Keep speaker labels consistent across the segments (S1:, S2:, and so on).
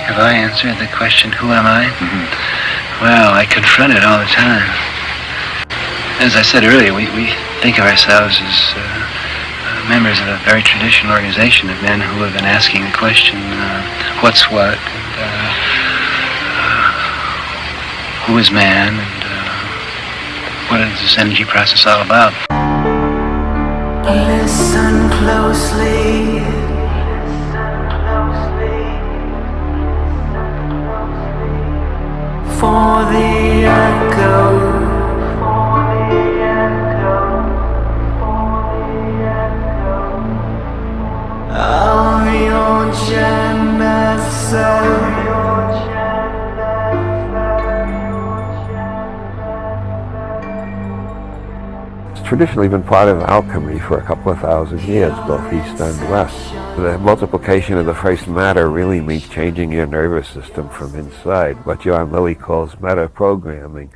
S1: Have I answered the question, who am I?
S2: Mm-hmm.
S1: Well, I confront it all the time. As I said earlier, we think of ourselves as members of a very traditional organization of men who have been asking the question, what's what, and who is man, and what is this energy process all about?
S3: Listen closely. For the echo. Of your genocide.
S2: It's traditionally been part of alchemy for a couple of thousand years, both east and west. The multiplication of the first matter really means changing your nervous system from inside, what John Lilly calls metaprogramming.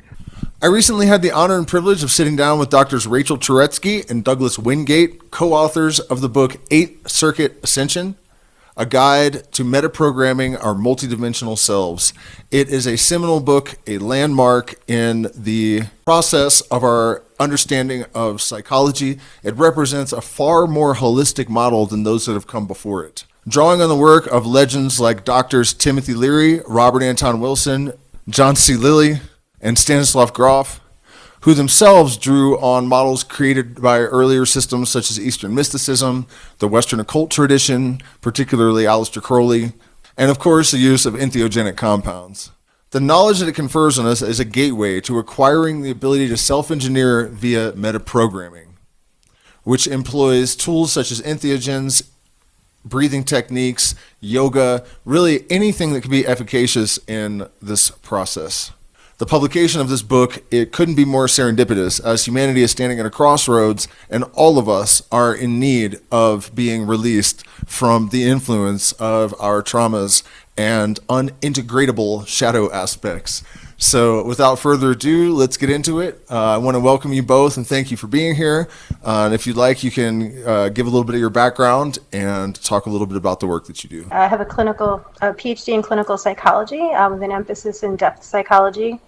S4: I recently had the honor and privilege of sitting down with Drs. Rachel Turetzky and Douglas Wingate, co-authors of the book Circuit Ascension, a guide to metaprogramming our multidimensional selves. It is a seminal book, a landmark in the process of our understanding of psychology. It represents a far more holistic model than those that have come before it. Drawing on the work of legends like Drs. Timothy Leary, Robert Anton Wilson, John C. Lilly, and Stanislov Grof, who themselves drew on models created by earlier systems such as Eastern mysticism, the Western occult tradition, particularly Aleister Crowley, and of course the use of entheogenic compounds. The knowledge that it confers on us is a gateway to acquiring the ability to self-engineer via metaprogramming, which employs tools such as entheogens, breathing techniques, yoga, really anything that can be efficacious in this process. The publication of this book, it couldn't be more serendipitous, as humanity is standing at a crossroads and all of us are in need of being released from the influence of our traumas and unintegratable shadow aspects. So without further ado, let's get into it. I want to welcome you both and thank you for being here. And if you'd like, you can give a little bit of your background and talk a little bit about the work that you do.
S5: I have a PhD in clinical psychology with an emphasis in depth psychology.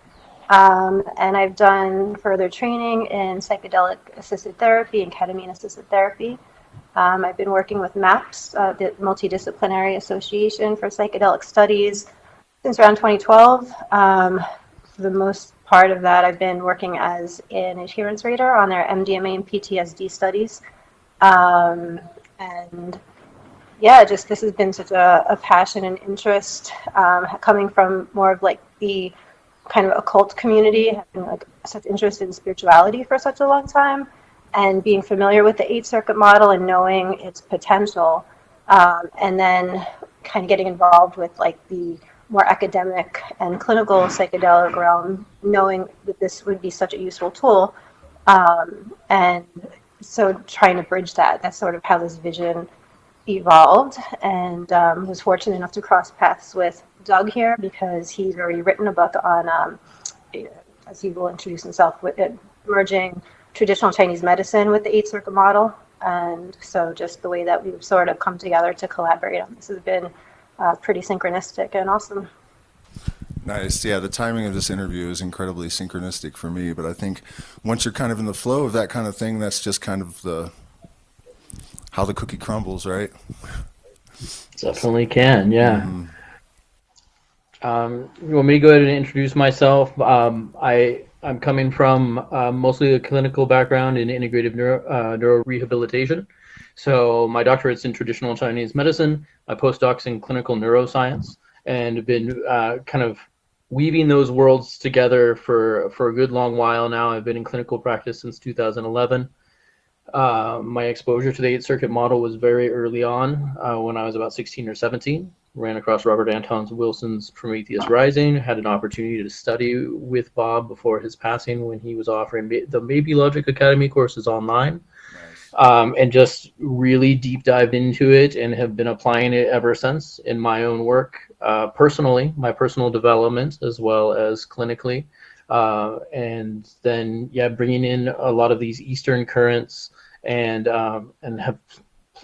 S5: And I've done further training in psychedelic assisted therapy and ketamine assisted therapy. I've been working with MAPS, the Multidisciplinary Association for Psychedelic Studies, since around 2012. For the most part of that, I've been working as an adherence rater on their MDMA and PTSD studies. And yeah, just this has been such a passion and interest, coming from more of like the kind of occult community, having like such interest in spirituality for such a long time, and being familiar with the 8 circuit model and knowing its potential, and then kind of getting involved with like the more academic and clinical psychedelic realm, knowing that this would be such a useful tool, and so trying to bridge that. That's sort of how this vision evolved, and was fortunate enough to cross paths with Doug here because he's already written a book on, as he will introduce himself, with it, merging traditional Chinese medicine with the 8 circuit model. And so just the way that we've sort of come together to collaborate on this has been pretty synchronistic and awesome.
S4: Nice. Yeah, the timing of this interview is incredibly synchronistic for me, but I think once you're kind of in the flow of that kind of thing, that's just kind of how the cookie crumbles, right?
S6: Definitely can, yeah.
S4: Mm-hmm.
S6: You want me to go ahead and introduce myself? I'm coming from mostly a clinical background in integrative neuro rehabilitation. So my doctorate's in traditional Chinese medicine, my postdoc's in clinical neuroscience, and have been kind of weaving those worlds together for a good long while now. I've been in clinical practice since 2011. My exposure to the 8 circuit model was very early on, when I was about 16 or 17. Ran across Robert Anton Wilson's Prometheus Rising, had an opportunity to study with Bob before his passing when he was offering the Maybe Logic Academy courses online. Nice. And just really deep dived into it and have been applying it ever since in my own work, personally, my personal development as well as clinically. And then, yeah, bringing in a lot of these Eastern currents and have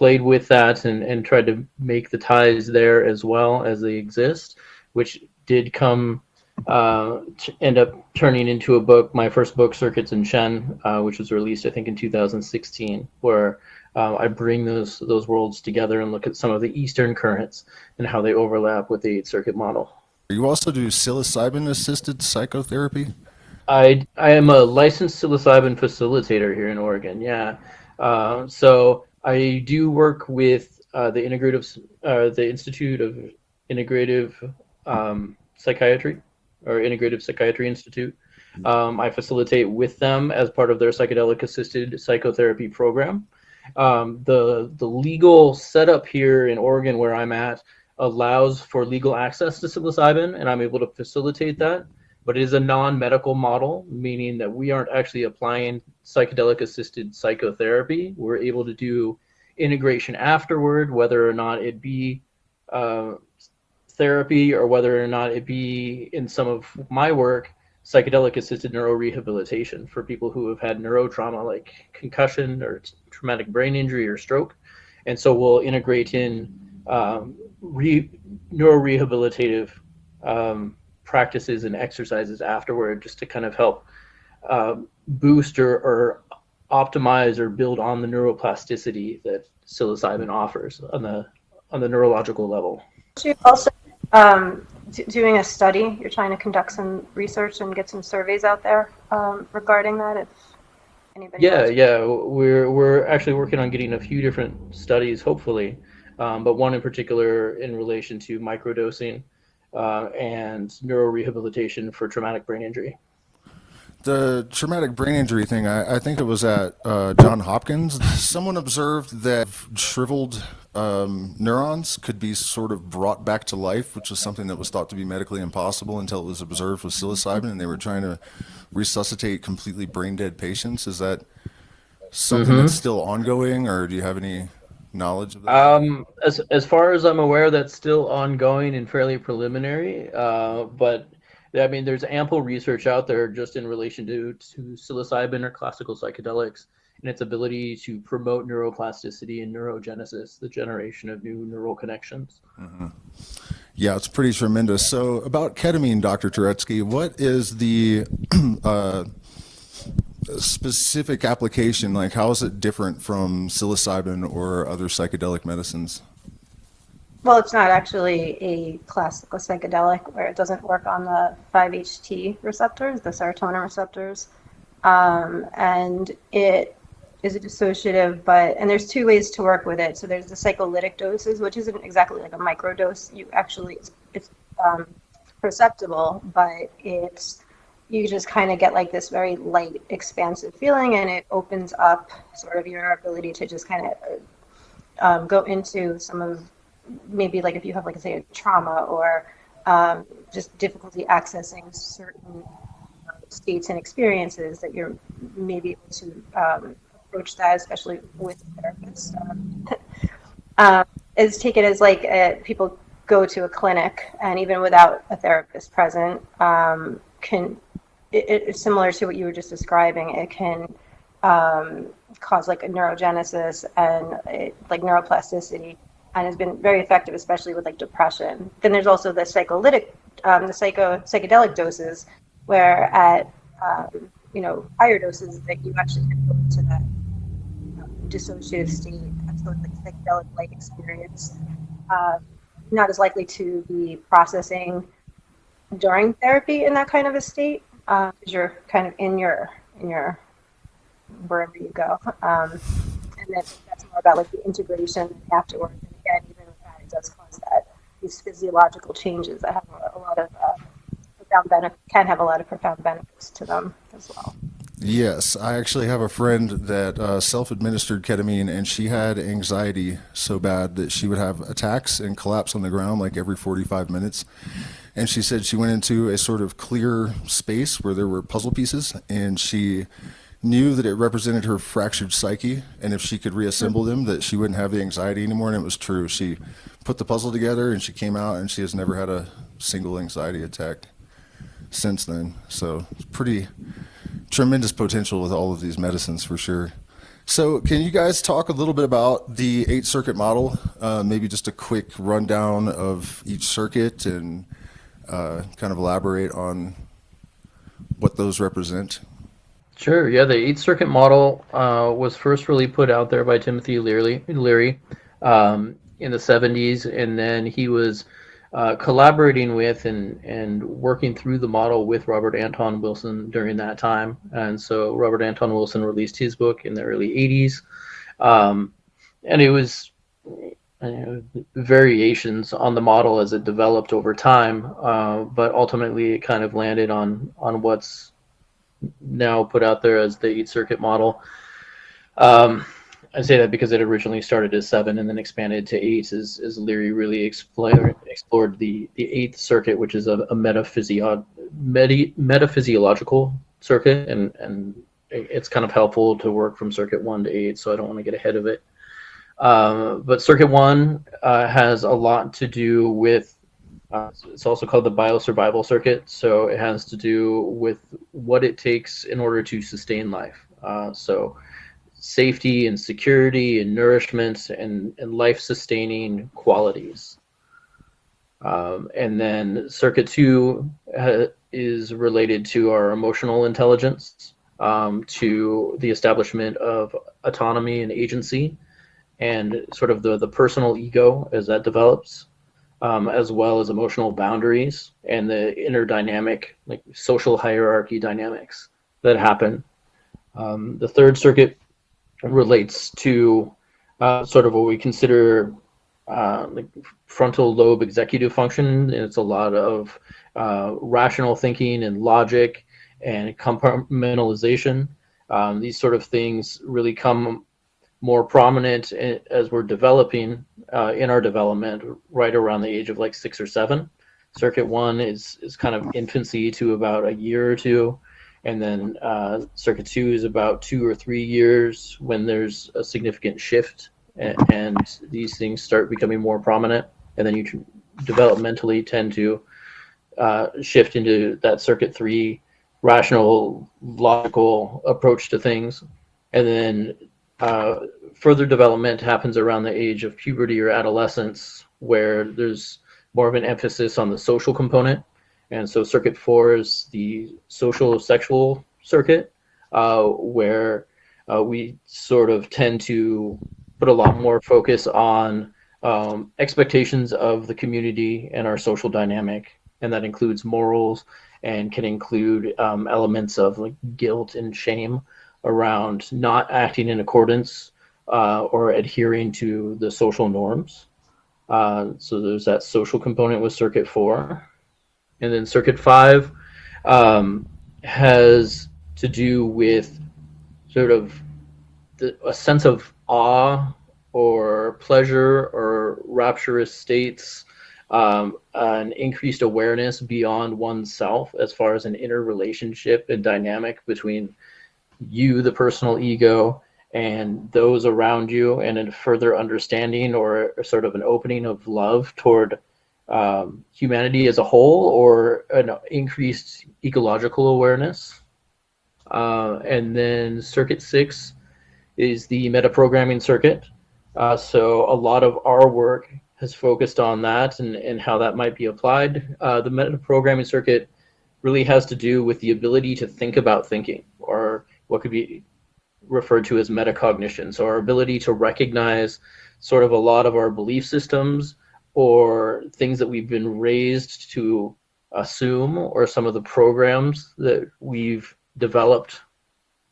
S6: played with that and tried to make the ties there as well as they exist, which did come end up turning into a book, my first book, Circuits Ascension, which was released I think in 2016, where I bring those worlds together and look at some of the Eastern currents and how they overlap with the 8-circuit model.
S4: You also do psilocybin-assisted psychotherapy?
S6: I am a licensed psilocybin facilitator here in Oregon. Yeah, so I do work with the Institute of Integrative Psychiatry, or Integrative Psychiatry Institute. I facilitate with them as part of their psychedelic-assisted psychotherapy program. The legal setup here in Oregon, where I'm at, allows for legal access to psilocybin, and I'm able to facilitate that. But it is a non-medical model, meaning that we aren't actually applying psychedelic-assisted psychotherapy. We're able to do integration afterward, whether or not it be therapy or whether or not it be, in some of my work, psychedelic-assisted neurorehabilitation for people who have had neurotrauma like concussion or traumatic brain injury or stroke. And so we'll integrate in neurorehabilitative practices and exercises afterward, just to kind of help boost or optimize or build on the neuroplasticity that psilocybin offers on the neurological level.
S5: You're also doing a study. You're trying to conduct some research and get some surveys out there regarding that. If anybody
S6: we're actually working on getting a few different studies, hopefully, but one in particular in relation to microdosing and neurorehabilitation for traumatic brain injury.
S4: The traumatic brain injury thing, I think it was at Johns Hopkins. Someone observed that shriveled neurons could be sort of brought back to life, which was something that was thought to be medically impossible until it was observed with psilocybin, and they were trying to resuscitate completely brain-dead patients. Is that something that's still ongoing, or do you have any knowledge of that?
S6: As far as I'm aware, that's still ongoing and fairly preliminary, but I mean, there's ample research out there just in relation to psilocybin or classical psychedelics and its ability to promote neuroplasticity and neurogenesis, the generation of new neural connections.
S4: Yeah, it's pretty tremendous. So about ketamine, Dr. Turetzky, what is the specific application? Like, how is it different from psilocybin or other psychedelic medicines?
S5: Well, it's not actually a classical psychedelic, where it doesn't work on the 5-HT receptors, the serotonin receptors, and it is a dissociative. And there's two ways to work with it. So there's the psycholytic doses, which isn't exactly like a microdose. It's perceptible, but you just kind of get like this very light, expansive feeling, and it opens up sort of your ability to just kind of go into some of, maybe like if you have, like, say, a trauma or just difficulty accessing certain states and experiences, that you're maybe able to approach that, especially with therapists. Is taken as like people go to a clinic, and even without a therapist present, it's similar to what you were just describing. It can cause like a neurogenesis and like neuroplasticity, and has been very effective, especially with like depression. Then there's also the psycholytic, psychedelic doses, where at higher doses that you actually can go into that dissociative state, sort of like psychedelic-like experience. Not as likely to be processing during therapy in that kind of a state, because you're kind of in your wherever you go. And then that's more about like the integration afterwards. And again, even with that, it does cause these physiological changes that have a lot of can have a lot of profound benefits to them as well.
S4: Yes, I actually have a friend that self-administered ketamine, and she had anxiety so bad that she would have attacks and collapse on the ground like every 45 minutes. And she said she went into a sort of clear space where there were puzzle pieces, and she knew that it represented her fractured psyche, and if she could reassemble them, that she wouldn't have the anxiety anymore. And it was true. She put the puzzle together, and she came out, and she has never had a single anxiety attack since then. So it's pretty tremendous potential with all of these medicines, for sure. So, can you guys talk a little bit about the 8-circuit model? Maybe just a quick rundown of each circuit and kind of elaborate on what those represent?
S6: Sure. Yeah, the 8-circuit model was first really put out there by Timothy Leary in the 70s, and then he was collaborating with and working through the model with Robert Anton Wilson during that time. And so Robert Anton Wilson released his book in the early 80s. And it was variations on the model as it developed over time, but ultimately it kind of landed on what's now put out there as the 8-circuit model. I say that because it originally started as 7 and then expanded to 8 as Leary really explored the 8th circuit, which is a metaphysiological circuit, and it's kind of helpful to work from circuit 1 to 8, so I don't want to get ahead of it. But circuit 1 has a lot to do with, it's also called the biosurvival circuit, so it has to do with what it takes in order to sustain life. So safety and security and nourishment and life-sustaining qualities. And then circuit 2 is related to our emotional intelligence, to the establishment of autonomy and agency, and sort of the personal ego as that develops, as well as emotional boundaries and the inner dynamic, like social hierarchy dynamics that happen. The 3rd circuit relates to sort of what we consider like frontal lobe executive function, and it's a lot of rational thinking and logic and compartmentalization. These sort of things really come more prominent as we're developing in our development right around the age of like 6 or 7. Circuit 1 is kind of infancy to about a year or 2. And then circuit 2 is about 2 or 3 years when there's a significant shift and these things start becoming more prominent. And then you developmentally tend to shift into that circuit 3 rational, logical approach to things. And then further development happens around the age of puberty or adolescence, where there's more of an emphasis on the social component. And so circuit 4 is the social sexual circuit, where we sort of tend to put a lot more focus on expectations of the community and our social dynamic. And that includes morals and can include elements of like guilt and shame around not acting in accordance or adhering to the social norms. So there's that social component with circuit 4. And then circuit 5 has to do with sort of a sense of awe or pleasure or rapturous states, an increased awareness beyond oneself as far as an inner relationship and dynamic between you, the personal ego, and those around you, and a further understanding or sort of an opening of love toward humanity as a whole, or an increased ecological awareness. And then circuit 6 is the metaprogramming circuit. So a lot of our work has focused on that and how that might be applied. The metaprogramming circuit really has to do with the ability to think about thinking, or what could be referred to as metacognition. So our ability to recognize sort of a lot of our belief systems or things that we've been raised to assume, or some of the programs that we've developed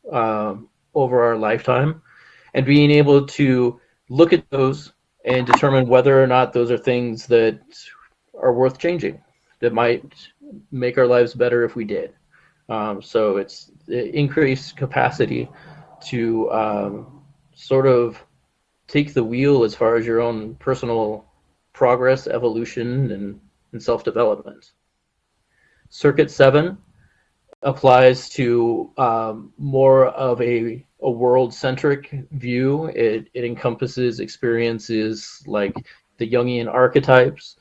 S6: over our lifetime, and being able to look at those and determine whether or not those are things that are worth changing, that might make our lives better if we did. So it's the increased capacity to sort of take the wheel as far as your own personal progress, evolution, and self-development. Circuit 7 applies to more of a world-centric view. It encompasses experiences like the Jungian archetypes,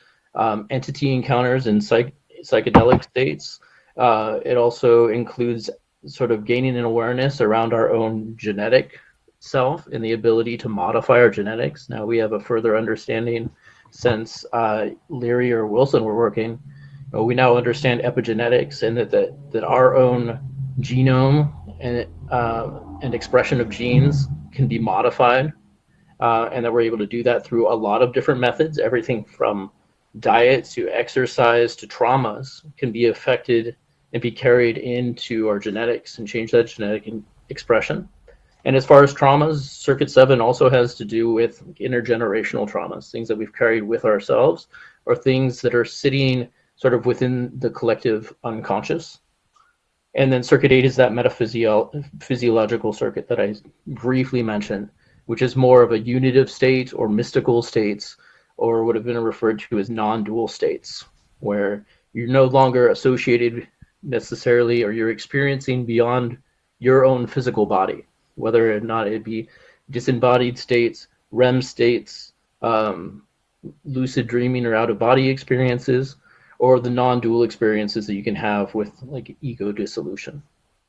S6: entity encounters in psychedelic states. It also includes sort of gaining an awareness around our own genetic self and the ability to modify our genetics. Now we have a further understanding since Leary or Wilson were working. We now understand epigenetics, and that our own genome and expression of genes can be modified, and that we're able to do that through a lot of different methods. Everything from diet to exercise to traumas can be affected and be carried into our genetics and change that genetic expression. And as far as traumas, Circuit 7 also has to do with intergenerational traumas, things that we've carried with ourselves, or things that are sitting sort of within the collective unconscious. And then Circuit 8 is that metaphysiological circuit that I briefly mentioned, which is more of a unitive state or mystical states, or would have been referred to as non-dual states, where you're no longer associated necessarily, or you're experiencing beyond your own physical body, whether or not it be disembodied states, REM states, lucid dreaming or out-of-body experiences, or the non-dual experiences that you can have with like ego dissolution.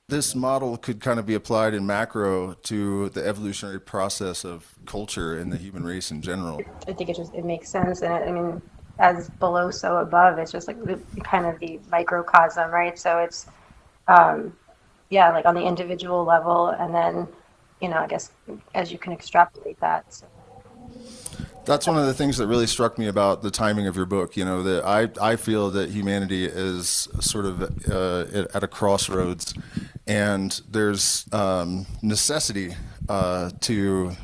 S4: This model could kind of be applied in macro to the evolutionary process of culture and the human race in general.
S5: I think it makes sense, and I mean, as below, so above. It's just like kind of the microcosm, right? So it's, like on the individual level, and then, I guess as you can extrapolate that. So.
S4: That's one of the things that really struck me about the timing of your book. That I feel that humanity is sort of at a crossroads, and there's necessity to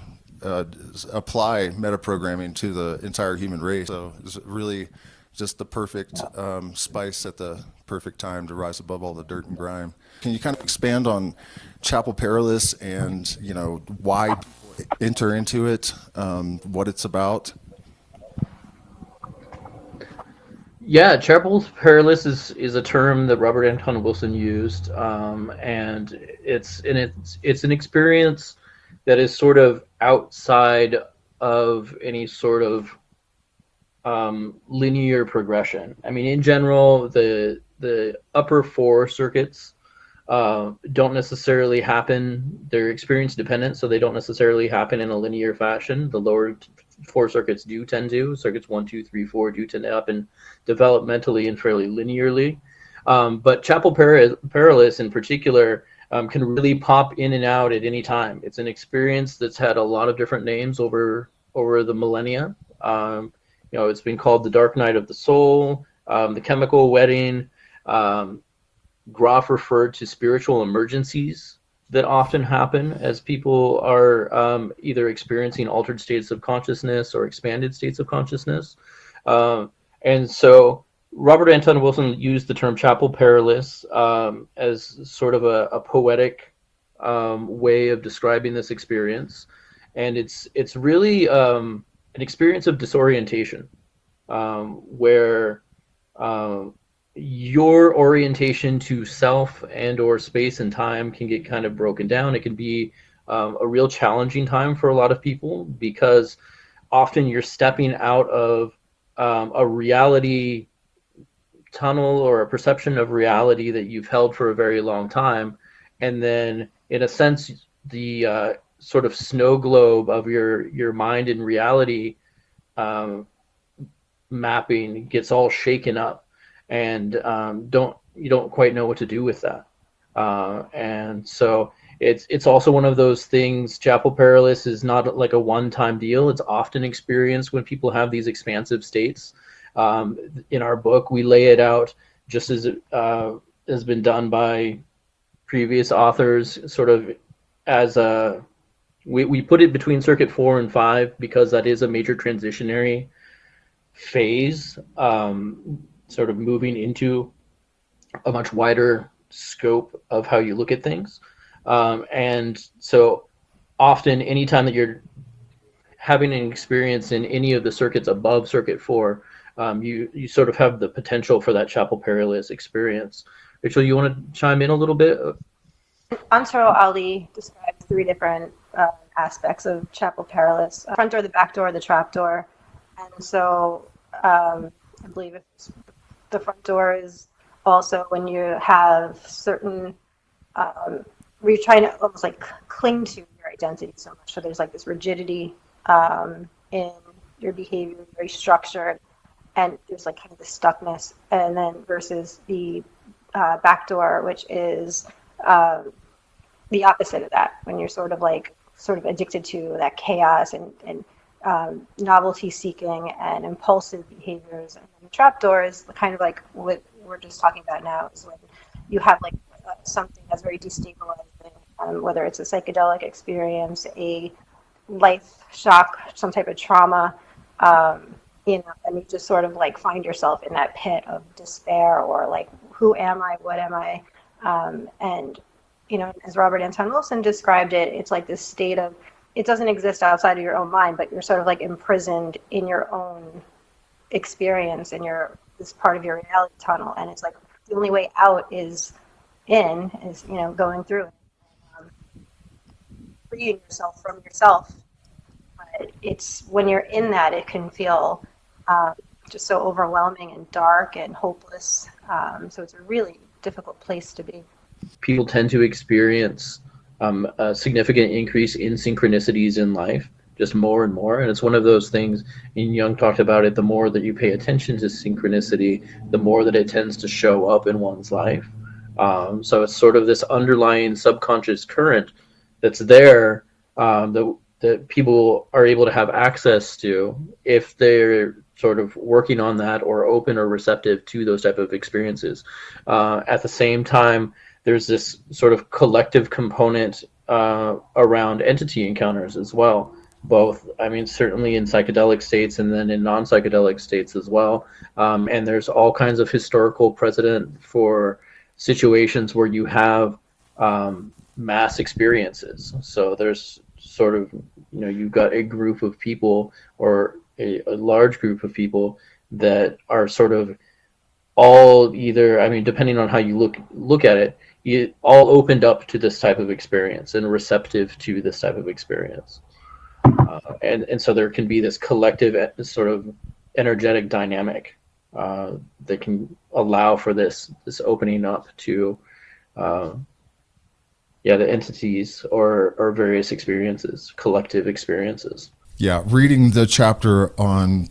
S4: apply metaprogramming to the entire human race. So it's really just the perfect spice at the perfect time to rise above all the dirt and grime. Can you kind of expand on Chapel Perilous and why people enter into it, what it's about?
S6: Yeah, Chapel Perilous is a term that Robert Anton Wilson used, and it's an experience that is sort of outside of any sort of linear progression. I mean, in general, the upper four circuits don't necessarily happen. They're experience dependent, so they don't necessarily happen in a linear fashion. The lower four circuits do tend to. Circuits 1, 2, 3, 4 do tend to happen developmentally and fairly linearly. But Chapel Perilous in particular can really pop in and out at any time. It's an experience that's had a lot of different names over the millennia. It's been called the Dark Night of the Soul, the Chemical Wedding. Grof referred to spiritual emergencies that often happen as people are either experiencing altered states of consciousness or expanded states of consciousness. And so Robert Anton Wilson used the term Chapel Perilous as sort of a poetic way of describing this experience. And it's really an experience of disorientation, where your orientation to self and or space and time can get kind of broken down. It can be a real challenging time for a lot of people, because often you're stepping out of a reality tunnel or a perception of reality that you've held for a very long time, and then in a sense the sort of snow globe of your mind and reality mapping gets all shaken up, and you don't quite know what to do with that. And so it's also one of those things. Chapel Perilous is not like a one-time deal. It's often experienced when people have these expansive states. In our book, we lay it out just as it has been done by previous authors, sort of as we put it between Circuit 4 and 5 because that is a major transitionary phase, sort of moving into a much wider scope of how you look at things. And so often, anytime that you're having an experience in any of the circuits above Circuit 4, you sort of have the potential for that Chapel Perilous experience. Rachel, you want to chime in a little bit?
S5: Ansar Ali describes 3 different aspects of Chapel Perilous: front door, the back door, the trap door. And so I believe the front door is also when you have certain where you're trying to almost like cling to identity so much. So there's like this rigidity in your behavior, very structured, and there's like kind of the stuckness. And then versus the backdoor, which is the opposite of that, when you're sort of addicted to that chaos and novelty seeking and impulsive behaviors. And the trapdoor is kind of like what we're just talking about now, is when you have like something that's very destabilizing, whether it's a psychedelic experience, a life shock, some type of trauma, and you just sort of like find yourself in that pit of despair, or like, who am I? What am I? And as Robert Anton Wilson described it, it's like this state of, it doesn't exist outside of your own mind, but you're sort of like imprisoned in your own experience, and this part of your reality tunnel. And it's like the only way out is going through it, freeing yourself from yourself. But it's when you're in that, it can feel just so overwhelming and dark and hopeless. So it's a really difficult place to be.
S6: People tend to experience a significant increase in synchronicities in life, just more and more. And it's one of those things, and Jung talked about it, the more that you pay attention to synchronicity, the more that it tends to show up in one's life. So it's sort of this underlying subconscious current that's there, that people are able to have access to if they're sort of working on that, or open or receptive to those type of experiences. At the same time, there's this sort of collective component around entity encounters as well. Both, certainly in psychedelic states, and then in non-psychedelic states as well. And there's all kinds of historical precedent for situations where you have mass experiences. So there's sort of, you've got a group of people, or a large group of people that are sort of all either, depending on how you look at it, all opened up to this type of experience and receptive to this type of experience. And so there can be this collective sort of energetic dynamic that can allow for this opening up to the entities or various experiences, collective experiences.
S4: Yeah, reading the chapter on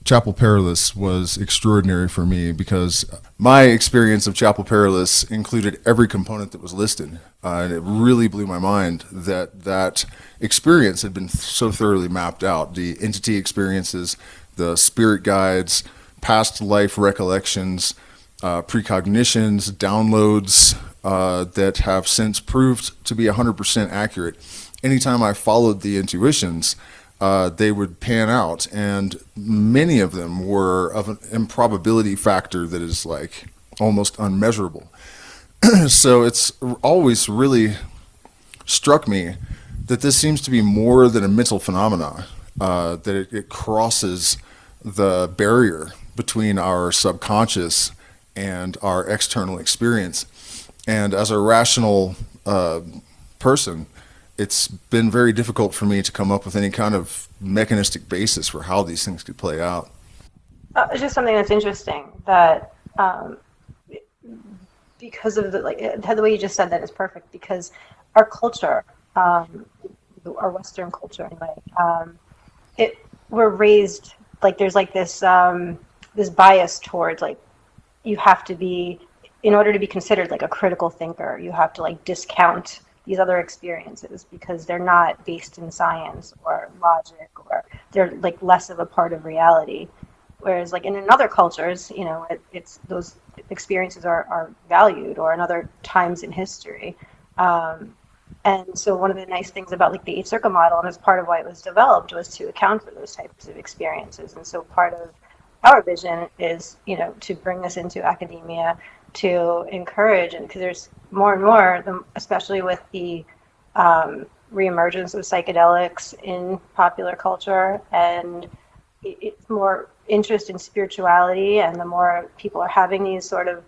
S4: Chapel Perilous was extraordinary for me, because my experience of Chapel Perilous included every component that was listed. And it really blew my mind that experience had been so thoroughly mapped out. The entity experiences, the spirit guides, past life recollections, precognitions, downloads that have since proved to be 100% accurate. Anytime I followed the intuitions, they would pan out, and many of them were of an improbability factor that is like almost unmeasurable. So it's always really struck me that this seems to be more than a mental phenomena, that it crosses the barrier between our subconscious and our external experience. And as a rational person, it's been very difficult for me to come up with any kind of mechanistic basis for how these things could play out.
S5: It's just something that's interesting, that because of the way you just said that is perfect, because our culture, our Western culture anyway, we're raised like there's like this this bias towards like you have to be, in order to be considered like a critical thinker, you have to like discount these other experiences because they're not based in science or logic, or they're like less of a part of reality. Whereas like in other cultures, it's those experiences are valued, or in other times in history. And so one of the nice things about like the 8 circle model, and as part of why it was developed, was to account for those types of experiences. And so part of our vision is, to bring this into academia, to encourage, and because there's more and more, especially with the reemergence of psychedelics in popular culture, and it's more interest in spirituality, and the more people are having these sort of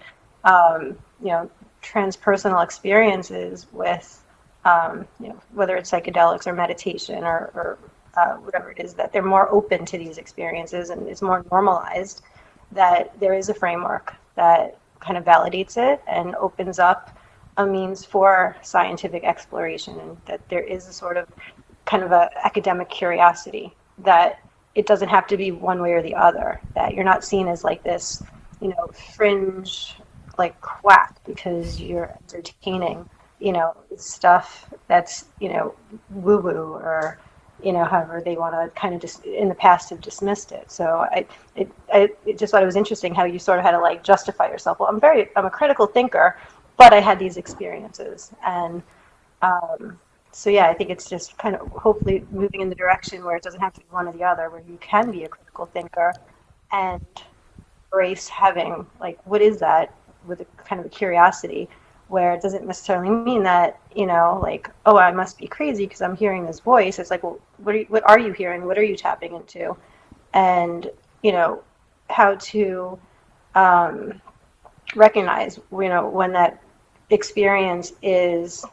S5: transpersonal experiences with whether it's psychedelics or meditation or whatever it is, that they're more open to these experiences, and it's more normalized, that there is a framework that kind of validates it and opens up a means for scientific exploration, and that there is a sort of kind of a academic curiosity, that it doesn't have to be one way or the other, that you're not seen as like this, fringe like quack because you're entertaining, stuff that's, woo-woo, or, however they want to kind of just in the past have dismissed it. So I just thought it was interesting how you sort of had to like justify yourself. Well, I'm a critical thinker, but I had these experiences. And so yeah, I think it's just kind of hopefully moving in the direction where it doesn't have to be one or the other, where you can be a critical thinker and embrace having like, what is that, with a kind of a curiosity, where it doesn't necessarily mean that, like, oh, I must be crazy because I'm hearing this voice. It's like, well, what are you hearing? What are you tapping into? And, how to recognize, when that experience is,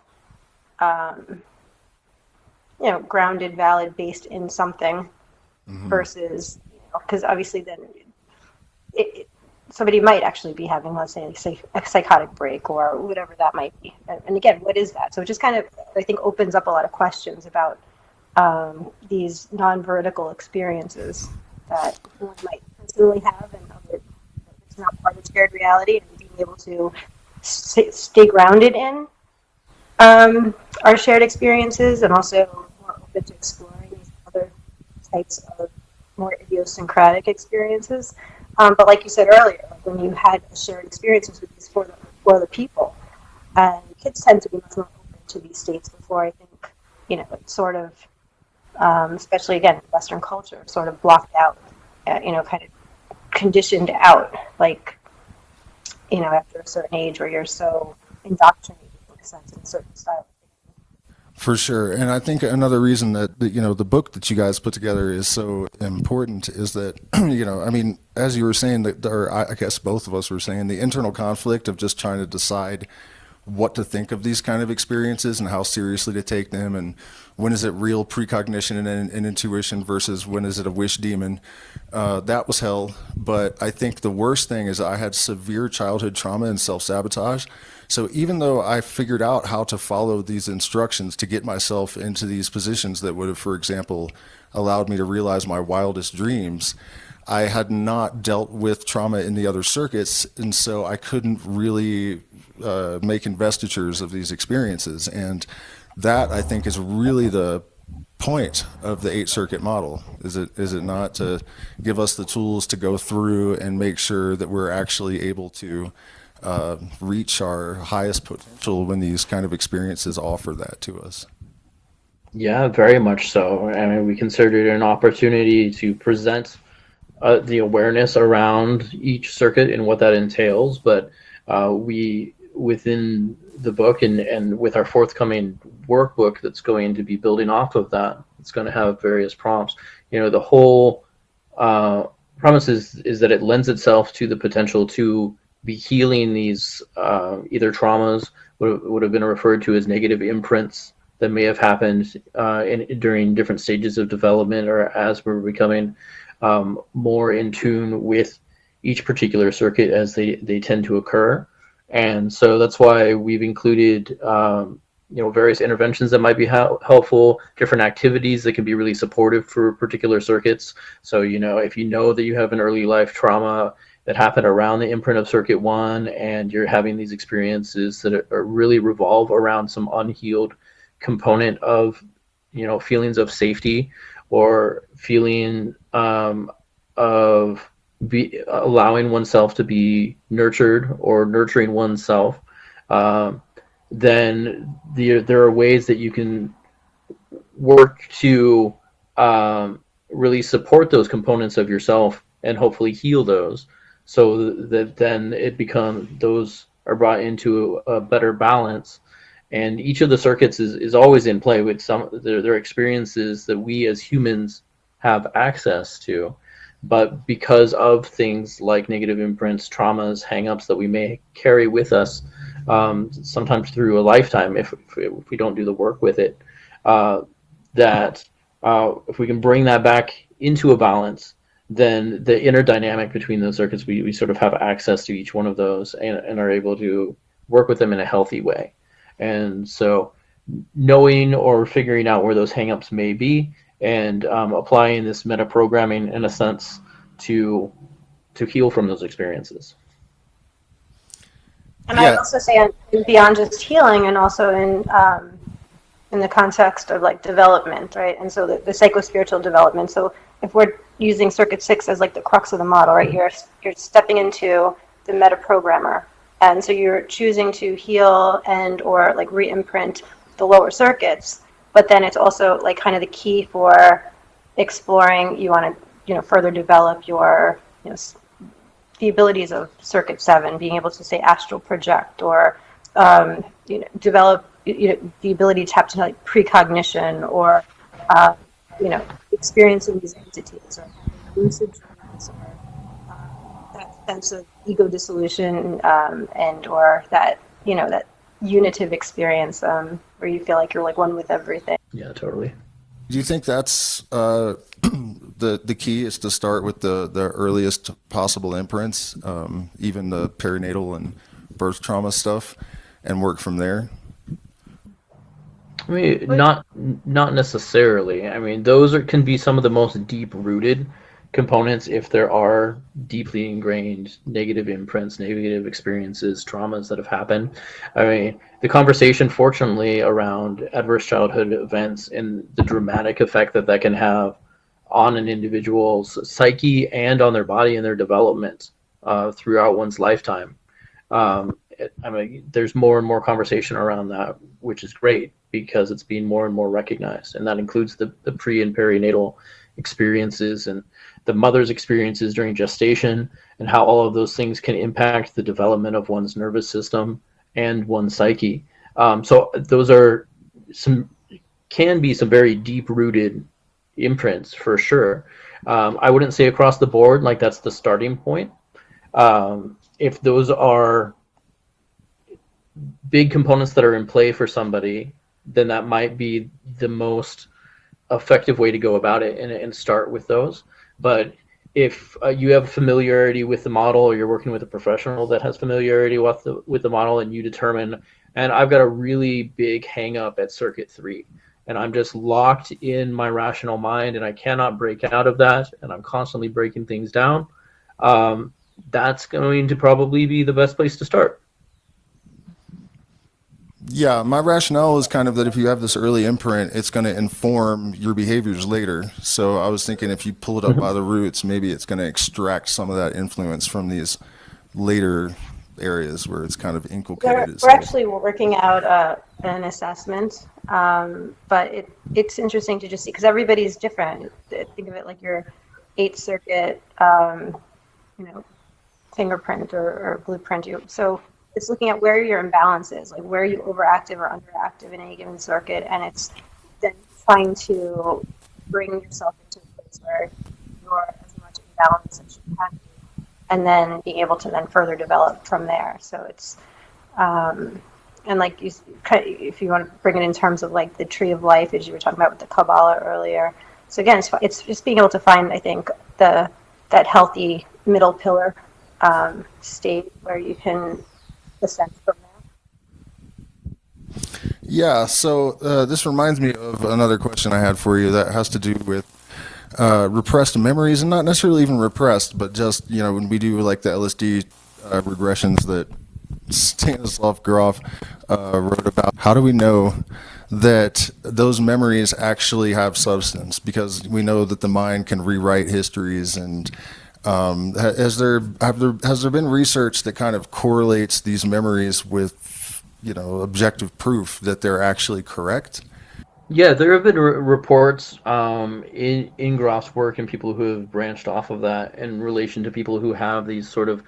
S5: grounded, valid, based in something, versus, because obviously then somebody might actually be having, let's say, a psychotic break or whatever that might be. And again, what is that? So it just kind of, I think, opens up a lot of questions about these non-vertical experiences that one might personally have, and other, it's not part of shared reality, and being able to stay grounded in our shared experiences, and also more open to exploring these other types of more idiosyncratic experiences. But like you said earlier, when you had shared experiences with these for the people, and kids tend to be much more open to these states before, I think, it's sort of, especially again, Western culture, sort of blocked out, kind of conditioned out, like, after a certain age where you're so indoctrinated, in a sense, in a certain style.
S4: For sure. And I think another reason that, the book that you guys put together is so important is that, as you were saying, or I guess both of us were saying, the internal conflict of just trying to decide what to think of these kind of experiences and how seriously to take them, and when is it real precognition and intuition versus when is it a wish demon. That was hell. But I think the worst thing is I had severe childhood trauma and self-sabotage. So even though I figured out how to follow these instructions to get myself into these positions that would have, for example, allowed me to realize my wildest dreams, I had not dealt with trauma in the other circuits, and so I couldn't really make investitures of these experiences. And that, I think, is really the point of the 8-circuit model, is it not, to give us the tools to go through and make sure that we're actually able to reach our highest potential when these kind of experiences offer that to us.
S6: Yeah, very much so. I mean, we considered it an opportunity to present the awareness around each circuit and what that entails, but we, within the book and with our forthcoming workbook that's going to be building off of that, it's going to have various prompts. The whole premise is that it lends itself to the potential to be healing these either traumas, would have been referred to as negative imprints that may have happened during different stages of development, or as we're becoming more in tune with each particular circuit as they tend to occur. And so that's why we've included various interventions that might be helpful, different activities that can be really supportive for particular circuits. So if you know that you have an early life trauma that happened around the imprint of circuit 1, and you're having these experiences that are really revolve around some unhealed component of feelings of safety, or feeling of allowing oneself to be nurtured or nurturing oneself, then there are ways that you can work to really support those components of yourself and hopefully heal those, so that then those are brought into a better balance. And each of the circuits is always in play with their experiences that we as humans have access to. But because of things like negative imprints, traumas, hang-ups that we may carry with us, sometimes through a lifetime, if we don't do the work with it, if we can bring that back into a balance, then the inner dynamic between those circuits, we sort of have access to each one of those, and are able to work with them in a healthy way. And so knowing or figuring out where those hangups may be, and applying this metaprogramming in a sense to heal from those experiences.
S5: And I'd also say beyond just healing, and also in the context of like development, right? And so the psycho-spiritual development. So if we're using Circuit 6 as like the crux of the model, right? You're stepping into the metaprogrammer, and so you're choosing to heal and or like re-imprint the lower circuits. But then it's also like kind of the key for exploring. You want to further develop your the abilities of Circuit 7, being able to say astral project, or develop the ability to tap into like precognition, or experiencing these entities, or lucid dreams, or that sense of ego dissolution, and or that that unitive experience where you feel like you're like one with everything.
S6: Yeah, totally.
S4: Do you think that's the key is to start with the earliest possible imprints, even the perinatal and birth trauma stuff, and work from there?
S6: I mean, not necessarily. I mean, those can be some of the most deep-rooted components if there are deeply ingrained negative imprints, negative experiences, traumas that have happened. I mean, the conversation, fortunately, around adverse childhood events and the dramatic effect that can have on an individual's psyche and on their body and their development throughout one's lifetime. I mean, there's more and more conversation around that, which is great because it's being more and more recognized. And that includes the pre and perinatal experiences and the mother's experiences during gestation, and how all of those things can impact the development of one's nervous system and one's psyche. So those can be some very deep-rooted imprints for sure. I wouldn't say across the board like that's the starting point. If those are big components that are in play for somebody, then that might be the most effective way to go about it and start with those. But if you have familiarity with the model, or you're working with a professional that has familiarity with the model, and you determine, and I've got a really big hang up at Circuit 3, and I'm just locked in my rational mind and I cannot break out of that, and I'm constantly breaking things down, that's going to probably be the best place to start.
S4: Yeah, my rationale is kind of that if you have this early imprint, it's going to inform your behaviors later. So I was thinking if you pull it up by the roots, maybe it's going to extract some of that influence from these later areas where it's kind of inculcated.
S5: We're actually working out an assessment, but it's interesting to just see, because everybody's different. Think of it like your 8th circuit, fingerprint or blueprint. So it's looking at where your imbalance is, like where you overactive or underactive in any given circuit, and it's then trying to bring yourself into a place where you're as much in balance as you can be, and then being able to then further develop from there. So it's and like if you want to bring it in terms of like the tree of life, as you were talking about with the Kabbalah earlier. So again, it's just being able to find, I think, that healthy middle pillar state where you can ascend from there.
S4: Yeah, so this reminds me of another question I had for you that has to do with repressed memories, and not necessarily even repressed, but just, when we do like the LSD regressions that Stanislov Grof wrote about, how do we know that those memories actually have substance? Because we know that the mind can rewrite histories, and has there been research that kind of correlates these memories with objective proof that they're actually correct?
S6: Yeah, there have been reports in Grof's work and people who have branched off of that in relation to people who have these sort of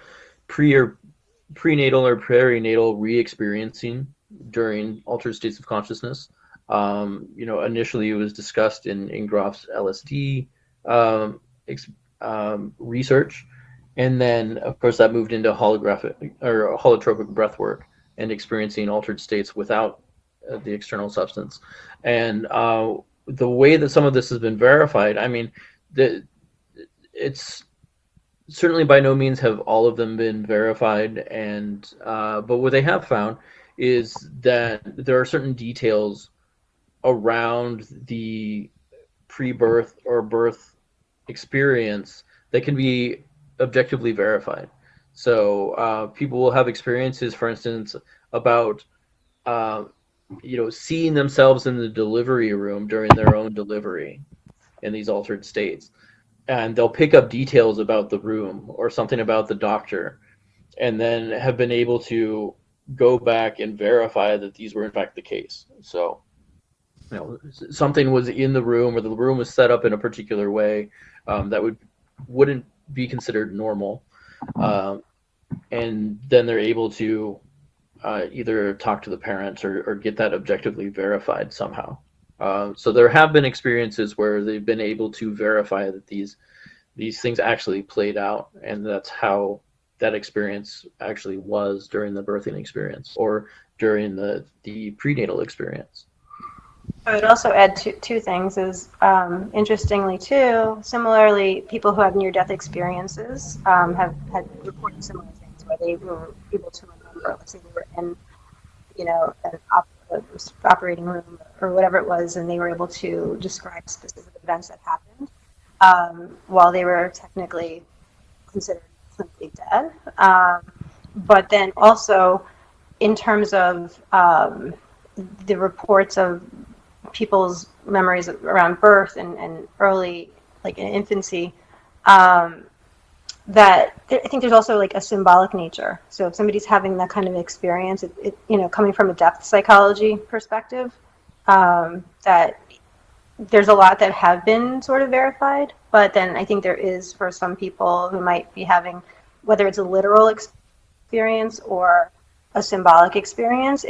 S6: prenatal or perinatal re-experiencing during altered states of consciousness. Initially it was discussed in Grof's LSD research, and then of course that moved into holographic or holotropic breath work and experiencing altered states without the external substance. And the way that some of this has been verified, I mean, it's certainly by no means have all of them been verified, and but what they have found is that there are certain details around the pre-birth or birth experience that can be objectively verified. So people will have experiences, for instance, about uh, seeing themselves in the delivery room during their own delivery in these altered states, and they'll pick up details about the room or something about the doctor, and then have been able to go back and verify that these were in fact the case. So something was in the room, or the room was set up in a particular way that wouldn't be considered normal, um, and then they're able to either talk to the parents or get that objectively verified somehow. So there have been experiences where they've been able to verify that these things actually played out, and that's how that experience actually was during the birthing experience or during the prenatal experience.
S5: I would also add two things is, interestingly too, similarly, people who have near-death experiences have had reported similar things where they were able to remember, let's say they were in, an operating room or whatever it was, and they were able to describe specific events that happened while they were technically considered clinically dead. But then also, in terms of the reports of people's memories around birth and early, like in infancy, that I think there's also like a symbolic nature. So if somebody's having that kind of experience, it coming from a depth psychology perspective, that there's a lot that have been sort of verified, but then I think there is, for some people who might be having, whether it's a literal experience or a symbolic experience,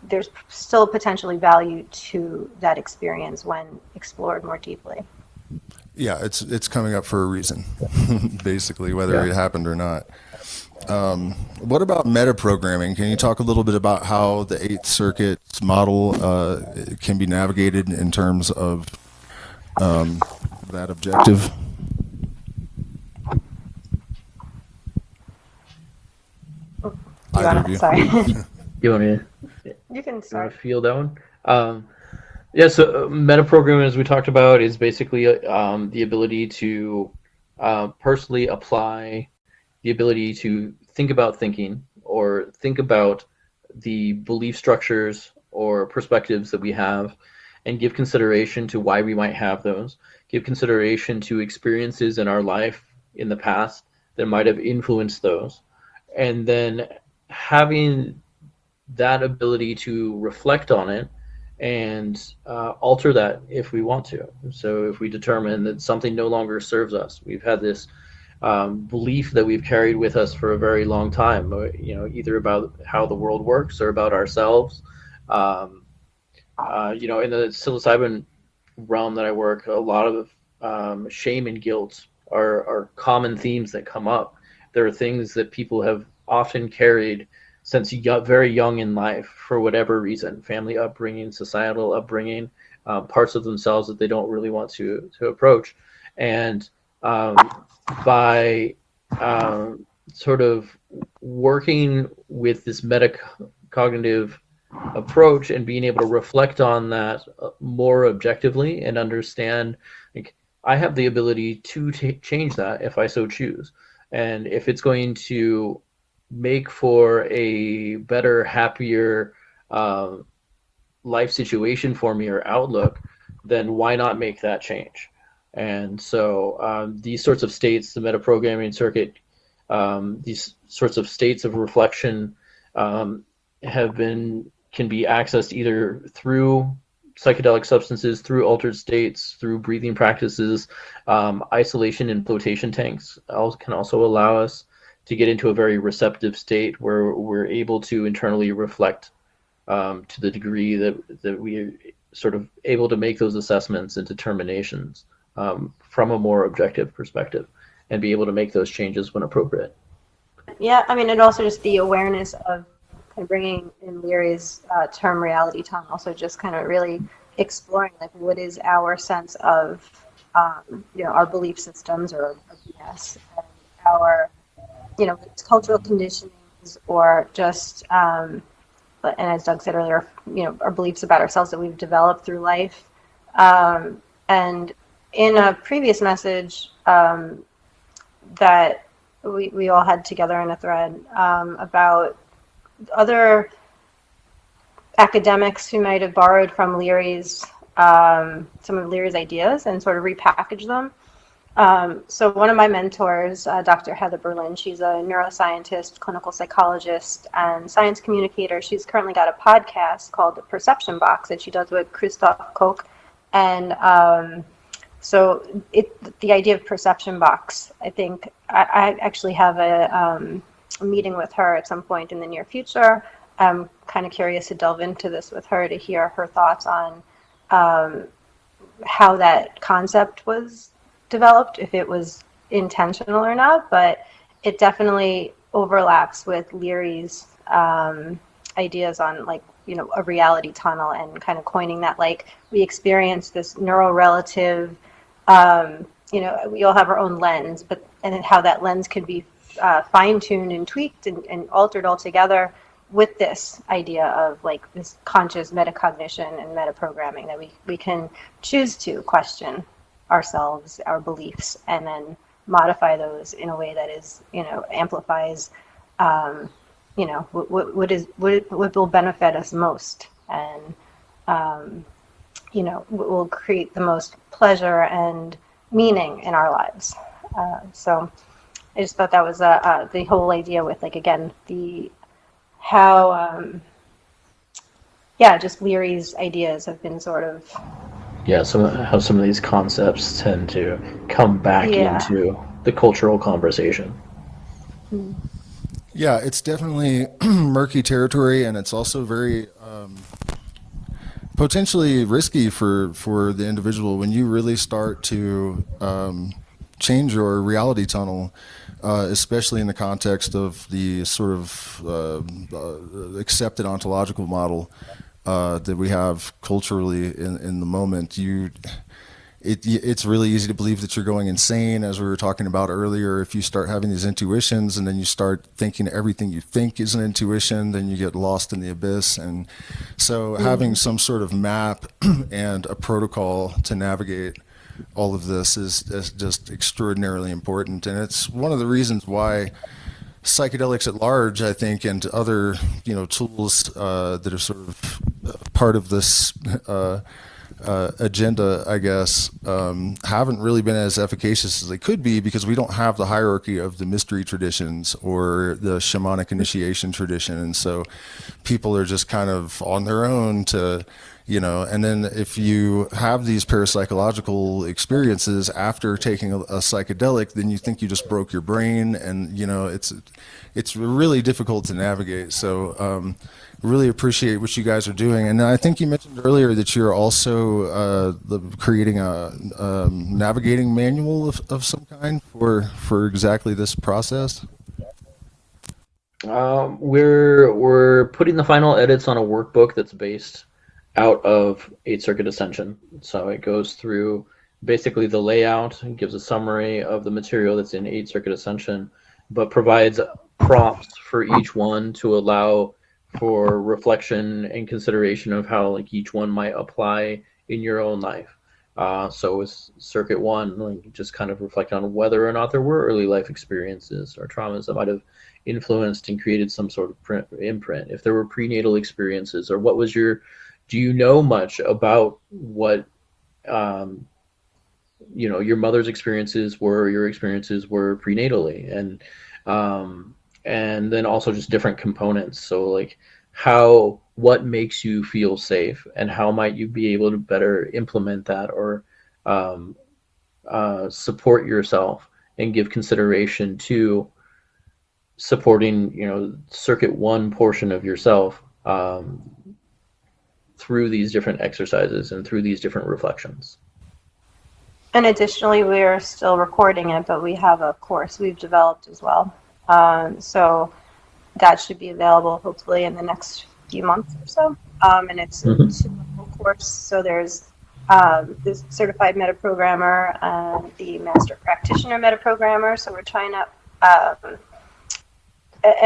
S5: there's still potentially value to that experience when explored more deeply.
S4: Yeah, it's coming up for a reason, basically, whether it happened or not. What about metaprogramming? Can you talk a little bit about how the Eighth Circuit's model can be navigated in terms of that objective? Either of you.
S5: Sorry.
S6: You want to?
S5: You can start.
S6: Feel that one. So metaprogramming, as we talked about, is basically the ability to personally apply the ability to think about thinking, or think about the belief structures or perspectives that we have, and give consideration to why we might have those, give consideration to experiences in our life in the past that might have influenced those, and then having that ability to reflect on it and alter that if we want to. So if we determine that something no longer serves us, we've had this belief that we've carried with us for a very long time, either about how the world works or about ourselves. In the psilocybin realm that I work, a lot of shame and guilt are common themes that come up. There are things that people have often carried since you got very young in life for whatever reason, family upbringing, societal upbringing, parts of themselves that they don't really want to approach. And by sort of working with this metacognitive approach and being able to reflect on that more objectively and understand, like, I have the ability to change that if I so choose. And if it's going to make for a better, happier life situation for me or outlook, then why not make that change? And so these sorts of states, the metaprogramming circuit, these sorts of states of reflection can be accessed either through psychedelic substances, through altered states, through breathing practices. Isolation and flotation tanks can also allow us to get into a very receptive state where we're able to internally reflect to the degree that we are sort of able to make those assessments and determinations from a more objective perspective, and be able to make those changes when appropriate.
S5: Yeah, I mean, and also just the awareness of kind of bringing in Leary's term reality tongue, also just kind of really exploring, like, what is our sense of, our belief systems or BS, and our, it's cultural conditionings or just, and as Doug said earlier, our beliefs about ourselves that we've developed through life. And in a previous message that we all had together in a thread about other academics who might have borrowed from Leary's, some of Leary's ideas and sort of repackaged them. So one of my mentors, Dr. Heather Berlin, she's a neuroscientist, clinical psychologist, and science communicator. She's currently got a podcast called The Perception Box that she does with Christoph Koch. And so the idea of perception box, I think I actually have a meeting with her at some point in the near future. I'm kind of curious to delve into this with her to hear her thoughts on how that concept was developed, if it was intentional or not, but it definitely overlaps with Leary's ideas on a reality tunnel and kind of coining that, we experience this neuro-relative, we all have our own lens, and how that lens can be fine-tuned and tweaked and altered altogether with this idea of this conscious metacognition and metaprogramming, that we can choose to question ourselves, our beliefs, and then modify those in a way that is, amplifies, what will benefit us most, and, will create the most pleasure and meaning in our lives. So I just thought that was the whole idea with, again, just Leary's ideas have been sort of...
S6: Yeah, how some of these concepts tend to come back into the cultural conversation.
S4: Yeah, it's definitely murky territory, and it's also very potentially risky for the individual when you really start to change your reality tunnel, especially in the context of the sort of accepted ontological model that we have culturally in the moment. It's really easy to believe that you're going insane, as we were talking about earlier. If you start having these intuitions and then you start thinking everything you think is an intuition, then you get lost in the abyss. And so having some sort of map and a protocol to navigate all of this is just extraordinarily important. And it's one of the reasons why psychedelics at large, I think, and other tools that are sort of part of this agenda, I guess, haven't really been as efficacious as they could be, because we don't have the hierarchy of the mystery traditions or the shamanic initiation tradition. And so people are just kind of on their own to, and then if you have these parapsychological experiences after taking a psychedelic, then you think you just broke your brain, and it's really difficult to navigate. So really appreciate what you guys are doing. And I think you mentioned earlier that you're also creating a navigating manual of some kind for exactly this process.
S6: We're putting the final edits on a workbook that's based out of 8 Circuit Ascension. So it goes through basically the layout and gives a summary of the material that's in 8 Circuit Ascension, but provides prompts for each one to allow for reflection and consideration of how each one might apply in your own life. So with Circuit 1, just kind of reflect on whether or not there were early life experiences or traumas that might have influenced and created some sort of imprint. If there were prenatal experiences, or do you know much about what your mother's experiences were, your experiences were prenatally, and then also just different components. So what makes you feel safe, and how might you be able to better implement that, or support yourself and give consideration to supporting, Circuit 1 portion of yourself through these different exercises and through these different reflections.
S5: And additionally, we're still recording it, but we have a course we've developed as well. So that should be available hopefully in the next few months or so. And it's a 2-level course. So there's the certified metaprogrammer and the master practitioner metaprogrammer. So we're trying to And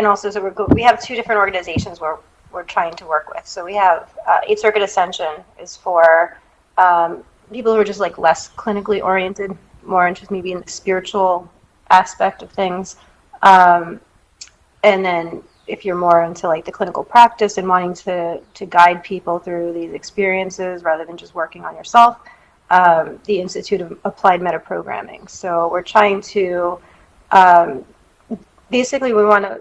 S5: also, so we have two different organizations where we're trying to work with. So we have Circuit Ascension is for people who are just like less clinically oriented, more interested maybe in the spiritual aspect of things. And then if you're more into like the clinical practice and wanting to guide people through these experiences rather than just working on yourself, the Institute of Applied Metaprogramming. So we're trying to, basically we want to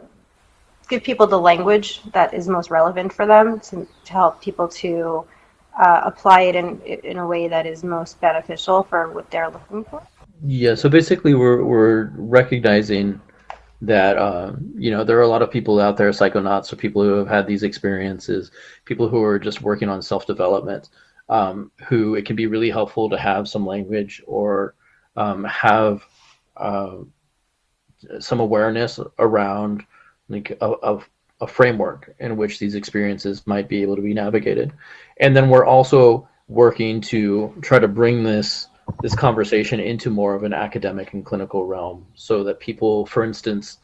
S5: give people the language that is most relevant for them to help people to apply it in a way that is most beneficial for what they're looking for.
S6: Yeah, so basically we're recognizing that there are a lot of people out there, psychonauts, or people who have had these experiences, people who are just working on self-development, who it can be really helpful to have some language or have some awareness around like a framework in which these experiences might be able to be navigated. And then we're also working to try to bring this conversation into more of an academic and clinical realm, so that people, for instance,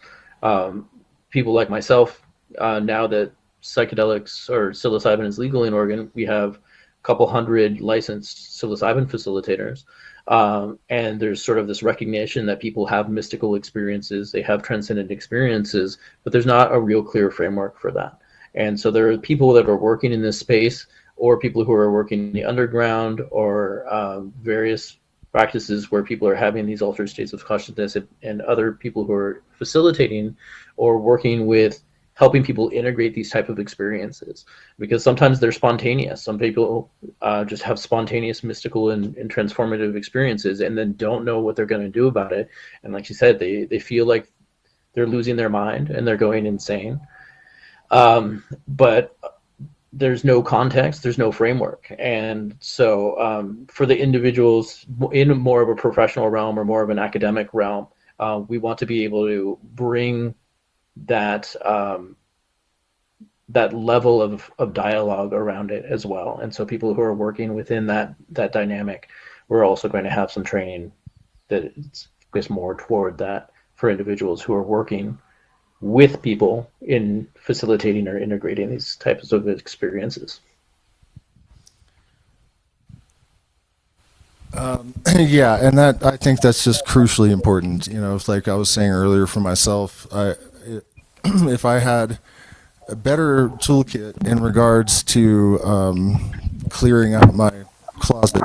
S6: people like myself, now that psychedelics or psilocybin is legal in Oregon, we have a couple hundred licensed psilocybin facilitators. And there's sort of this recognition that people have mystical experiences, they have transcendent experiences, but there's not a real clear framework for that. And so there are people that are working in this space, or people who are working in the underground, or various practices where people are having these altered states of consciousness, and other people who are facilitating or working with helping people integrate these type of experiences, because sometimes they're spontaneous. Some people just have spontaneous mystical and transformative experiences and then don't know what they're going to do about it. And like you said, they feel like they're losing their mind and they're going insane. But there's no context, there's no framework. And so for the individuals in more of a professional realm or more of an academic realm, we want to be able to bring that that level of dialogue around it as well. And so people who are working within that dynamic, we're also going to have some training that goes more toward that for individuals who are working with people in facilitating or integrating these types of experiences.
S4: Yeah, and that, I think that's just crucially important. You know, it's like I was saying earlier for myself, if I had a better toolkit in regards to clearing out my closet,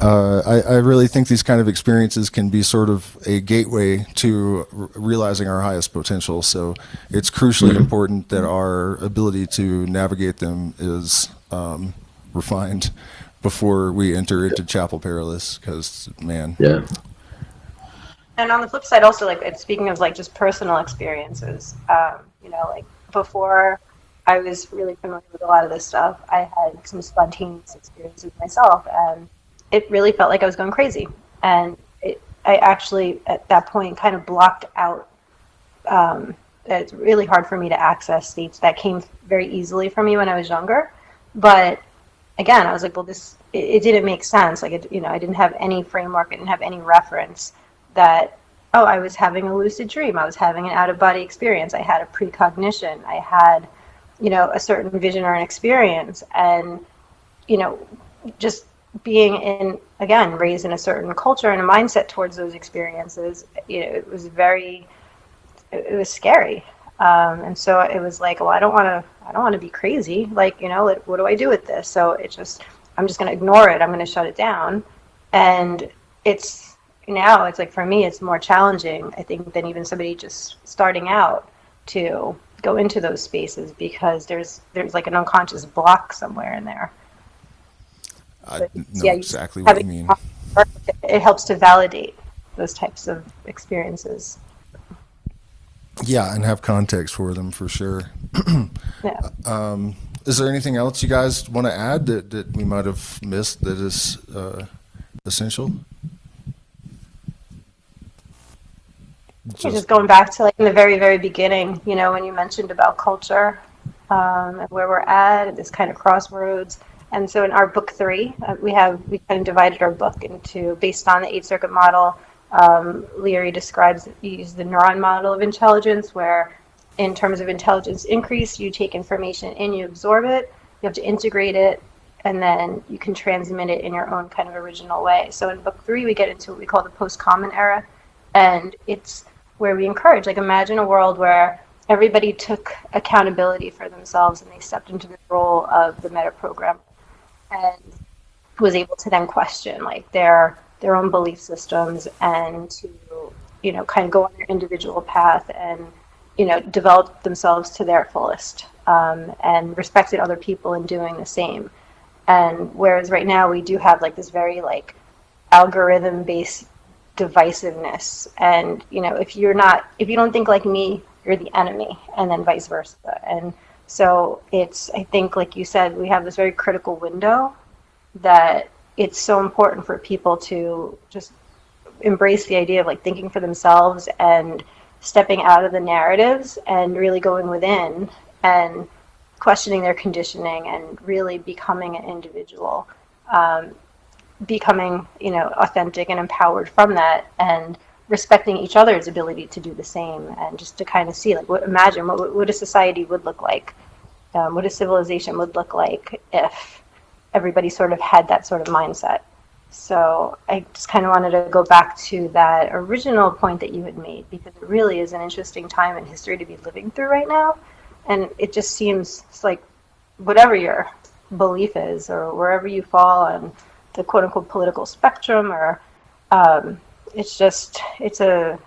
S4: I really think these kind of experiences can be sort of a gateway to realizing our highest potential. So it's crucially important that our ability to navigate them is refined before we enter into Chapel Perilous, because, man.
S6: Yeah.
S5: And on the flip side, also, like, speaking of like just personal experiences, like before I was really familiar with a lot of this stuff, I had some spontaneous experiences myself, and it really felt like I was going crazy. And I actually, at that point, kind of blocked out. It's really hard for me to access states that came very easily for me when I was younger. But again, I was like, well, it didn't make sense. Like, I didn't have any framework, I didn't have any reference that, oh, I was having a lucid dream, I was having an out-of-body experience, I had a precognition, I had, a certain vision or an experience. And, just being raised in a certain culture and a mindset towards those experiences, it was scary. And so it was like, well, I don't want to be crazy. Like, what do I do with this? So I'm just going to ignore it. I'm going to shut it down. And it's like, for me, it's more challenging, I think, than even somebody just starting out to go into those spaces, because there's like an unconscious block somewhere in there.
S4: I know exactly what you mean.
S5: It helps to validate those types of experiences.
S4: Yeah, and have context for them, for sure.
S5: Yeah.
S4: Is there anything else you guys want to add that we might have missed that is essential?
S5: Just going back to like in the very, very beginning, when you mentioned about culture and where we're at this kind of crossroads. And so in our book 3, we kind of divided our book into, based on the 8 circuit model, Leary uses the neuron model of intelligence, where in terms of intelligence increase, you take information in, you absorb it, you have to integrate it, and then you can transmit it in your own kind of original way. So in book 3, we get into what we call the post-common era, and it's where we encourage, like, imagine a world where everybody took accountability for themselves and they stepped into the role of the metaprogrammer and was able to then question, like, their own belief systems, and to, you know, kind of go on their individual path and, you know, develop themselves to their fullest, and respected other people in doing the same. And whereas right now we do have like this very like algorithm-based divisiveness, and, you know, if you don't think like me, you're the enemy, and then vice versa. And so it's, I think, like you said, we have this very critical window that it's so important for people to just embrace the idea of like thinking for themselves and stepping out of the narratives and really going within and questioning their conditioning and really becoming an individual, becoming, you know, authentic and empowered from that, and respecting each other's ability to do the same, and just to kind of see, like, imagine what a society would look like, what a civilization would look like if everybody sort of had that sort of mindset. So I just kind of wanted to go back to that original point that you had made, because it really is an interesting time in history to be living through right now. And it just seems like whatever your belief is, or wherever you fall on the quote unquote political spectrum, or it's just, it's such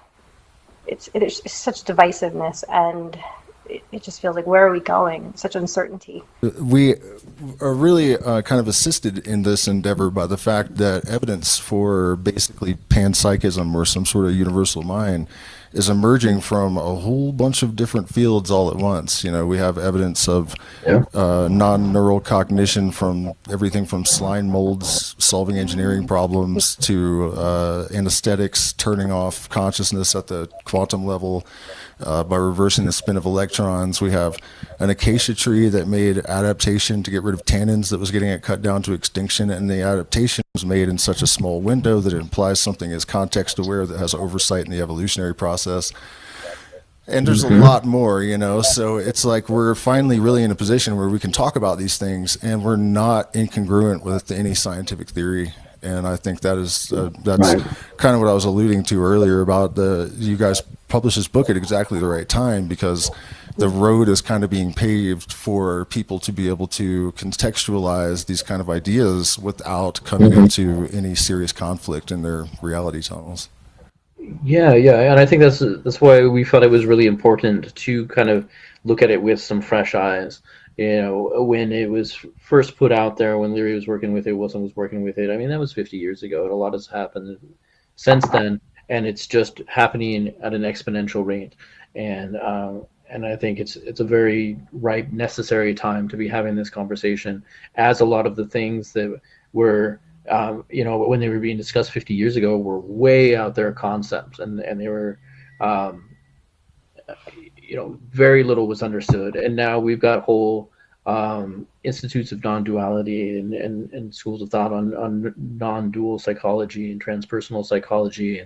S5: divisiveness, and it just feels like, where are we going? Such uncertainty.
S4: We are really kind of assisted in this endeavor by the fact that evidence for basically panpsychism, or some sort of universal mind, is emerging from a whole bunch of different fields all at once. You know, we have evidence of non-neural cognition from everything from slime molds solving engineering problems to anesthetics turning off consciousness at the quantum level by reversing the spin of electrons. We have an acacia tree that made adaptation to get rid of tannins that was getting it cut down to extinction, and the adaptation was made in such a small window that it implies something is context aware that has oversight in the evolutionary process. And there's a lot more, you know, so it's like we're finally really in a position where we can talk about these things and we're not incongruent with any scientific theory. And I think that is that's kind of what I was alluding to earlier about you guys published this book at exactly the right time, because the road is kind of being paved for people to be able to contextualize these kind of ideas without coming into any serious conflict in their reality tunnels.
S6: Yeah, and I think that's why we felt it was really important to kind of look at it with some fresh eyes. You know, when it was first put out there, when Leary was working with it, Wilson was working with it, I mean, that was 50 years ago, and a lot has happened since then, and it's just happening at an exponential rate. And I think it's a very ripe, necessary time to be having this conversation, as a lot of the things that were, you know, when they were being discussed 50 years ago were way out there concepts, and they were, you know, very little was understood. And now we've got whole institutes of non-duality and schools of thought on non-dual psychology and transpersonal psychology,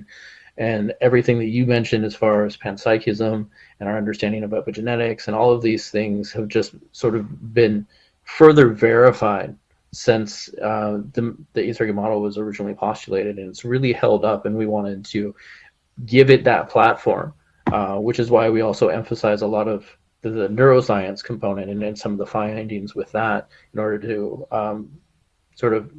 S6: and everything that you mentioned as far as panpsychism and our understanding of epigenetics, and all of these things have just sort of been further verified since the eight-circuit model was originally postulated, and it's really held up, and we wanted to give it that platform, which is why we also emphasize a lot of the neuroscience component and some of the findings with that, in order to sort of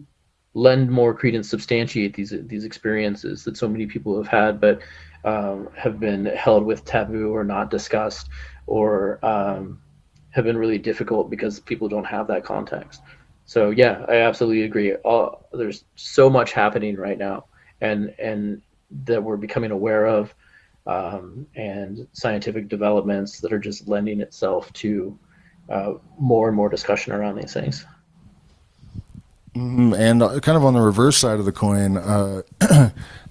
S6: lend more credence, substantiate these experiences that so many people have had, but have been held with taboo or not discussed, or have been really difficult because people don't have that context. So yeah, I absolutely agree. There's so much happening right now, and that we're becoming aware of, and scientific developments that are just lending itself to more and more discussion around these things.
S4: And kind of on the reverse side of the coin,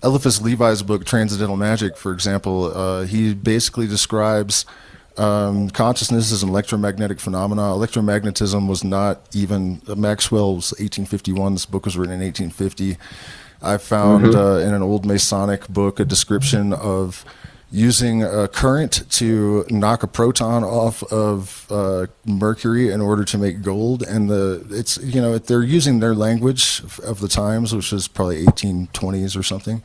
S4: Eliphas Levi's book, Transcendental Magic, for example, he basically describes consciousness as an electromagnetic phenomena. Electromagnetism was not even, Maxwell's 1851, this book was written in 1850. I found in an old Masonic book a description of using a current to knock a proton off of mercury in order to make gold, and they're using their language of the times, which is probably 1820s or something.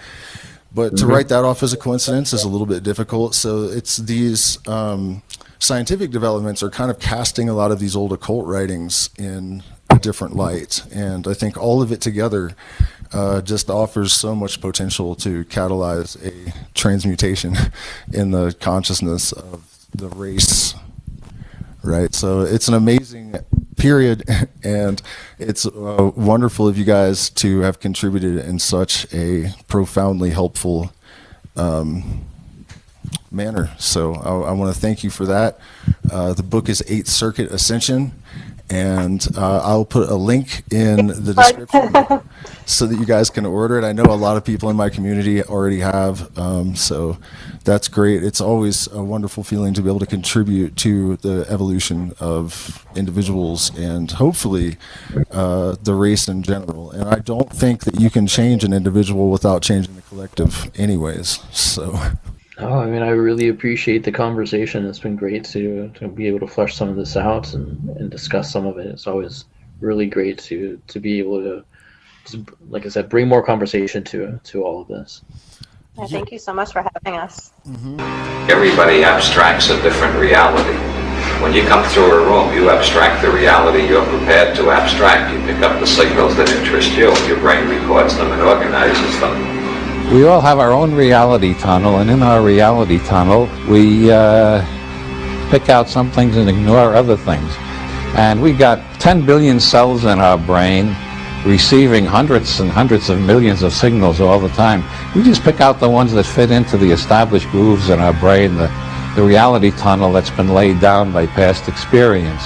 S4: But to write that off as a coincidence is a little bit difficult. So it's these scientific developments are kind of casting a lot of these old occult writings in a different light, and I think all of it together just offers so much potential to catalyze a transmutation in the consciousness of the race, right? So it's an amazing period, and it's wonderful of you guys to have contributed in such a profoundly helpful manner. So I want to thank you for that. The book is Circuit Ascension, and I'll put a link in the description so that you guys can order it. I know a lot of people in my community already have, so that's great. It's always a wonderful feeling to be able to contribute to the evolution of individuals and hopefully the race in general. And I don't think that you can change an individual without changing the collective anyways. So.
S6: Oh, I mean, I really appreciate the conversation. It's been great to be able to flesh some of this out and discuss some of it. It's always really great to be able to, like I said, bring more conversation to all of this.
S5: Yeah, thank you so much for having us.
S7: Everybody abstracts a different reality. When you come through a room, you abstract the reality you're prepared to abstract. You pick up the signals that interest you. Your brain records them and organizes them.
S8: We all have our own reality tunnel, and in our reality tunnel, we pick out some things and ignore other things. And we got 10 billion cells in our brain receiving hundreds and hundreds of millions of signals all the time. We just pick out the ones that fit into the established grooves in our brain, the reality tunnel that's been laid down by past experience.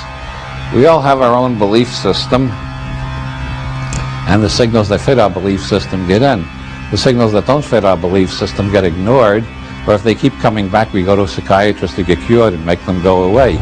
S8: We all have our own belief system, and the signals that fit our belief system get in. The signals that don't fit our belief system get ignored, or if they keep coming back, we go to a psychiatrist to get cured and make them go away.